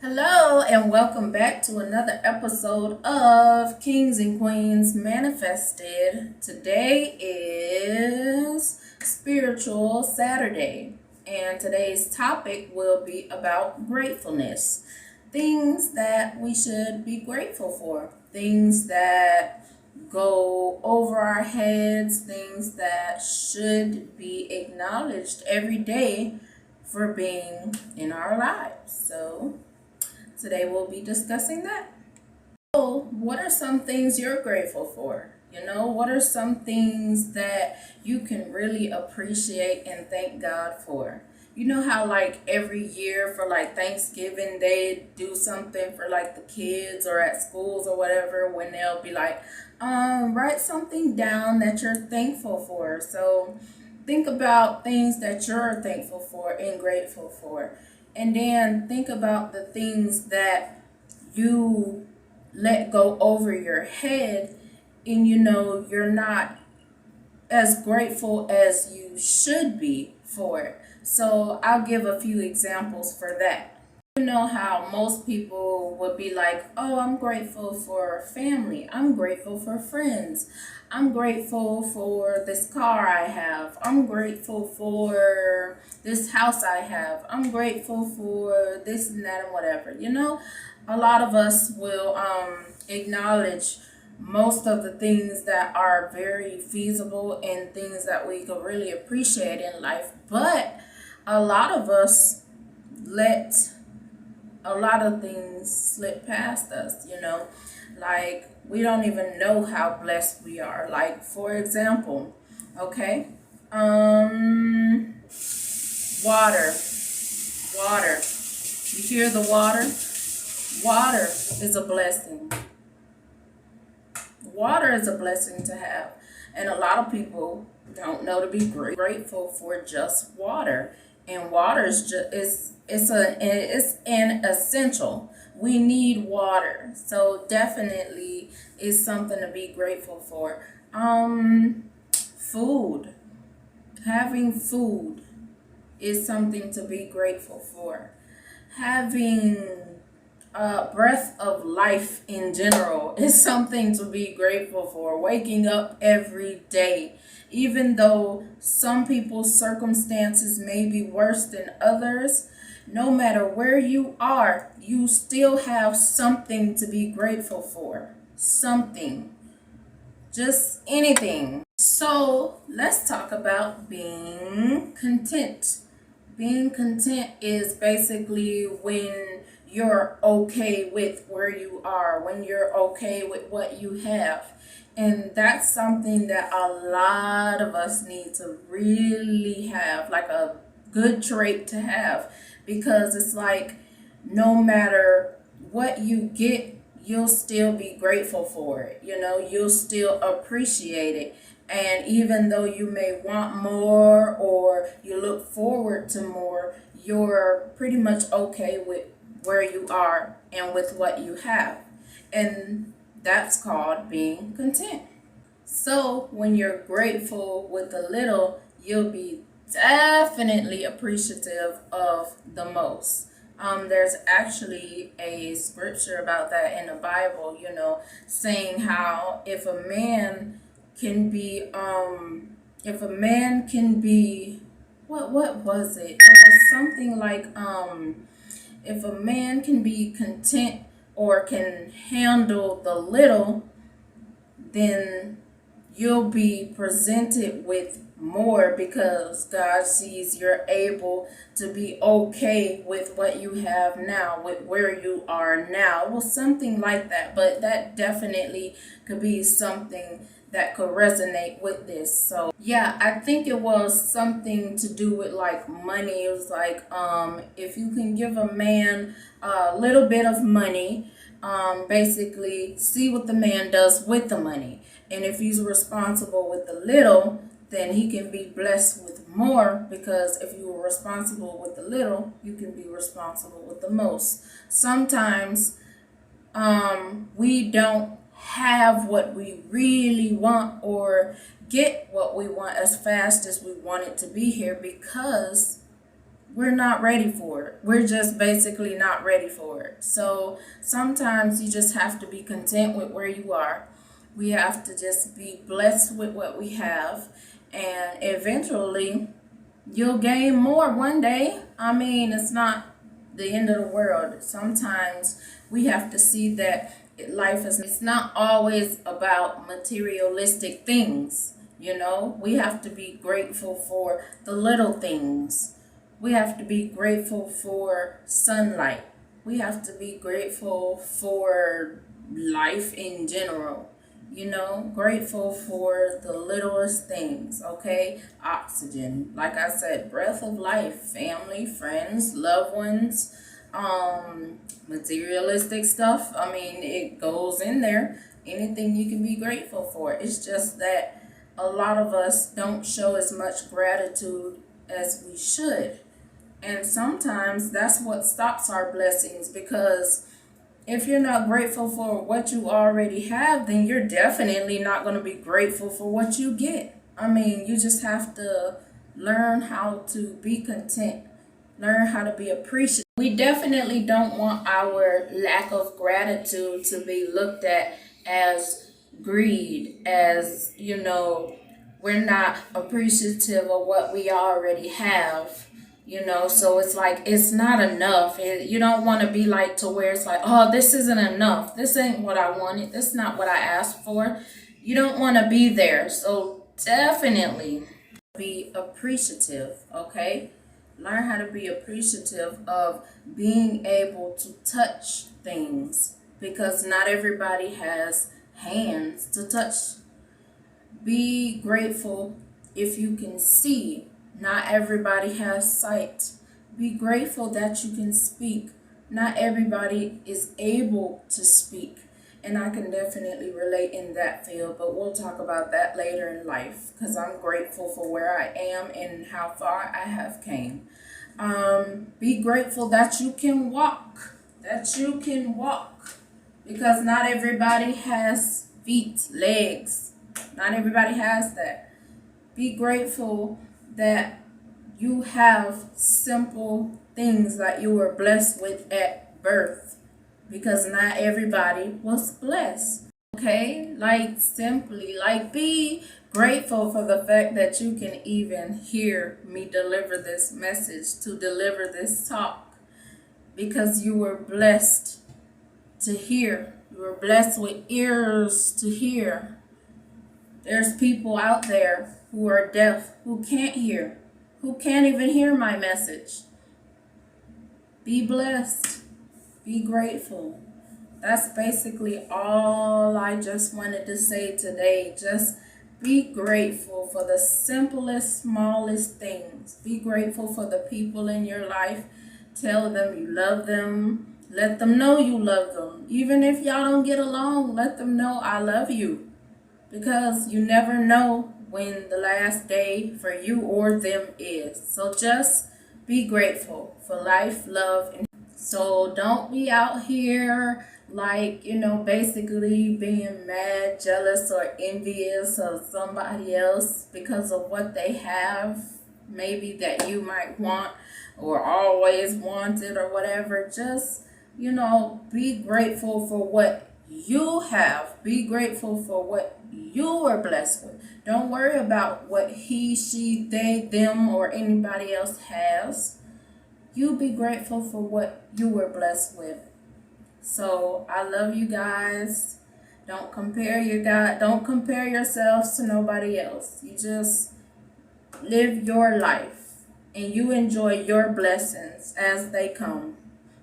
Hello, and welcome back to another episode of Kings and Queens Manifested. Today is Spiritual Saturday, and today's topic will be about gratefulness. Things that we should be grateful for, things that go over our heads, things that should be acknowledged every day for being in our lives. So, today we'll be discussing that. So, what are some things you're grateful for? What are some things that you can really appreciate and thank God for? You know how like every year for like Thanksgiving they do something for like the kids or at schools or whatever when they'll be like, write something down that you're thankful for. So think about things that you're thankful for and grateful for. And then think about the things that you let go over your head and you're not as grateful as you should be for it. So I'll give a few examples for that. You know how most people would be like, oh, I'm grateful for family. I'm grateful for friends. I'm grateful for this car I have. I'm grateful for this house I have. I'm grateful for this and that and whatever. A lot of us will acknowledge most of the things that are very feasible and things that we could really appreciate in life. But a lot of us let a lot of things slip past us, like we don't even know how blessed we are. Like, for example, okay, water. You hear the water? Water is a blessing. Water is a blessing to have. And a lot of people don't know to be grateful for just water. And water is just it's an essential. We need water. So definitely is something to be grateful for. Food. Having food is something to be grateful for. Having breath of life in general is something to be grateful for. Waking up every day, even though some people's circumstances may be worse than others, no matter where you are, you still have something to be grateful for. Something. Just anything. So let's talk about being content. Being content is basically when you're okay with where you are, when you're okay with what you have. And that's something that a lot of us need to really have, like a good trait to have, because it's like no matter what you get, you'll still be grateful for it. You'll still appreciate it. And even though you may want more or you look forward to more, you're pretty much okay with where you are and with what you have. And that's called being content. So when you're grateful with a little, you'll be definitely appreciative of the most. There's actually a scripture about that in the Bible, saying how if a man can be what was it? It was something like if a man can be content or can handle the little, then you'll be presented with more because God sees you're able to be okay with what you have now, with where you are now. Well, something like that, but that definitely could be something that could resonate with this. So yeah, I think it was something to do with like money. It was like if you can give a man a little bit of money, basically see what the man does with the money. And if he's responsible with the little, then he can be blessed with more, because if you were responsible with the little, you can be responsible with the most. Sometimes we don't have what we really want or get what we want as fast as we want it to be here because we're not ready for it. We're just basically not ready for it. So sometimes you just have to be content with where you are. We have to just be blessed with what we have, and eventually you'll gain more one day. I mean, it's not the end of the world. Sometimes we have to see that life is, it's not always about materialistic things. You know, we have to be grateful for the little things. We have to be grateful for sunlight. We have to be grateful for life in general. You know, grateful for the littlest things, okay? Oxygen, like I said, breath of life, family, friends, loved ones, materialistic stuff. I mean, it goes in there. Anything you can be grateful for. It's just that a lot of us don't show as much gratitude as we should. And sometimes that's what stops our blessings, because if you're not grateful for what you already have, then you're definitely not going to be grateful for what you get. I mean, you just have to learn how to be content, learn how to be appreciative. We definitely don't want our lack of gratitude to be looked at as greed, as, you know, we're not appreciative of what we already have. You know, so it's like, it's not enough. You don't want to be like to where it's like, oh, this isn't enough. This ain't what I wanted. This is not what I asked for. You don't want to be there. So definitely be appreciative, okay? Learn how to be appreciative of being able to touch things, because not everybody has hands to touch. Be grateful if you can see. Not everybody has sight. Be grateful that you can speak. Not everybody is able to speak. And I can definitely relate in that field, but we'll talk about that later in life, because I'm grateful for where I am and how far I have came. Be grateful that you can walk. That you can walk. Because not everybody has feet, legs. Not everybody has that. Be grateful that you have simple things that you were blessed with at birth, because not everybody was blessed. Okay, like simply, like be grateful for the fact that you can even hear me deliver this message, to deliver this talk, because you were blessed to hear. You were blessed with ears to hear. There's people out there who are deaf, who can't hear, who can't even hear my message. Be blessed. Be grateful. That's basically all I just wanted to say today. Just be grateful for the simplest, smallest things. Be grateful for the people in your life. Tell them you love them. Let them know you love them. Even if y'all don't get along, let them know I love you. Because you never know when the last day for you or them is. So just be grateful for life, love, and so don't be out here like, you know, basically being mad, jealous, or envious of somebody else because of what they have, maybe that you might want or always wanted or whatever. Just, you know, be grateful for what you have. Be grateful for what you were blessed with. Don't worry about what he, she, they, them, or anybody else has. You be grateful for what you were blessed with. So I love you guys. Don't compare yourselves to nobody else. You just live your life and you enjoy your blessings as they come,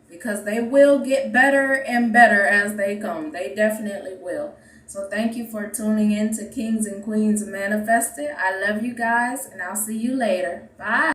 because they will get better and better as they come. They definitely will. So thank you for tuning in to Kings and Queens Manifested. I love you guys, and I'll see you later. Bye.